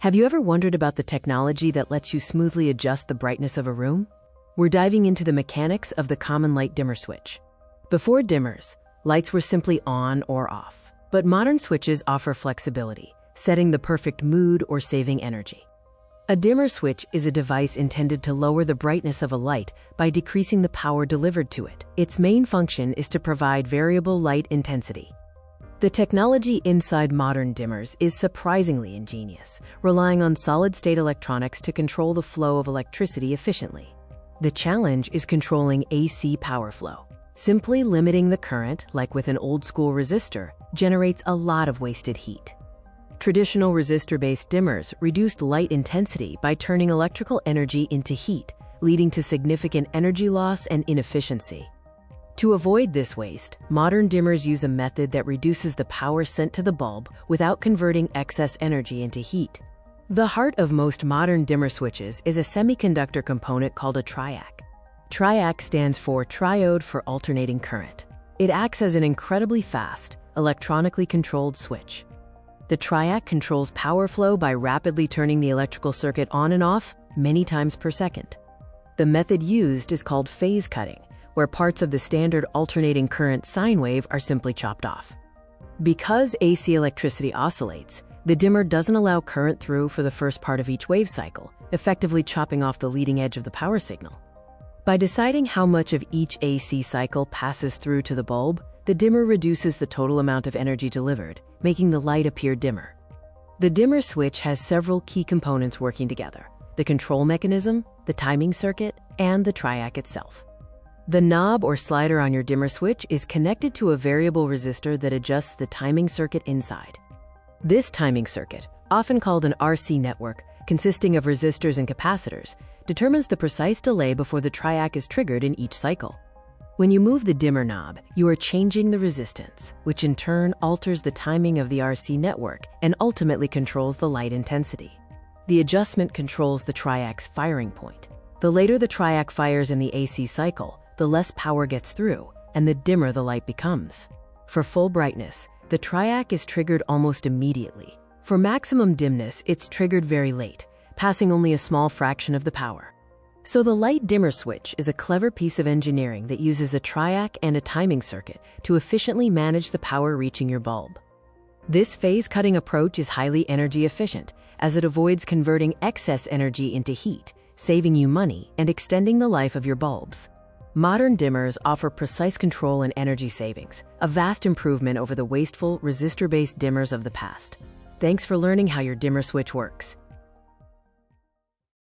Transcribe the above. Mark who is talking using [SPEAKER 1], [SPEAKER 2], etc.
[SPEAKER 1] Have you ever wondered about the technology that lets you smoothly adjust the brightness of a room? We're diving into the mechanics of the common light dimmer switch. Before dimmers, lights were simply on or off. But modern switches offer flexibility, setting the perfect mood or saving energy. A dimmer switch is a device intended to lower the brightness of a light by decreasing the power delivered to it. Its main function is to provide variable light intensity. The technology inside modern dimmers is surprisingly ingenious, relying on solid-state electronics to control the flow of electricity efficiently. The challenge is controlling AC power flow. Simply limiting the current, like with an old-school resistor, generates a lot of wasted heat. Traditional resistor-based dimmers reduced light intensity by turning electrical energy into heat, leading to significant energy loss and inefficiency. To avoid this waste, modern dimmers use a method that reduces the power sent to the bulb without converting excess energy into heat. The heart of most modern dimmer switches is a semiconductor component called a triac. Triac stands for triode for alternating current. It acts as an incredibly fast, electronically controlled switch. The triac controls power flow by rapidly turning the electrical circuit on and off many times per second. The method used is called phase cutting, where parts of the standard alternating current sine wave are simply chopped off. Because AC electricity oscillates, the dimmer doesn't allow current through for the first part of each wave cycle, effectively chopping off the leading edge of the power signal. By deciding how much of each AC cycle passes through to the bulb, the dimmer reduces the total amount of energy delivered, making the light appear dimmer. The dimmer switch has several key components working together: the control mechanism, the timing circuit, and the triac itself. The knob or slider on your dimmer switch is connected to a variable resistor that adjusts the timing circuit inside. This timing circuit, often called an RC network, consisting of resistors and capacitors, determines the precise delay before the triac is triggered in each cycle. When you move the dimmer knob, you are changing the resistance, which in turn alters the timing of the RC network and ultimately controls the light intensity. The adjustment controls the triac's firing point. The later the triac fires in the AC cycle, the less power gets through, and the dimmer the light becomes. For full brightness, the triac is triggered almost immediately. For maximum dimness, it's triggered very late, passing only a small fraction of the power. So the light dimmer switch is a clever piece of engineering that uses a triac and a timing circuit to efficiently manage the power reaching your bulb. This phase-cutting approach is highly energy efficient, as it avoids converting excess energy into heat, saving you money and extending the life of your bulbs. Modern dimmers offer precise control and energy savings, a vast improvement over the wasteful, resistor-based dimmers of the past. Thanks for learning how your dimmer switch works.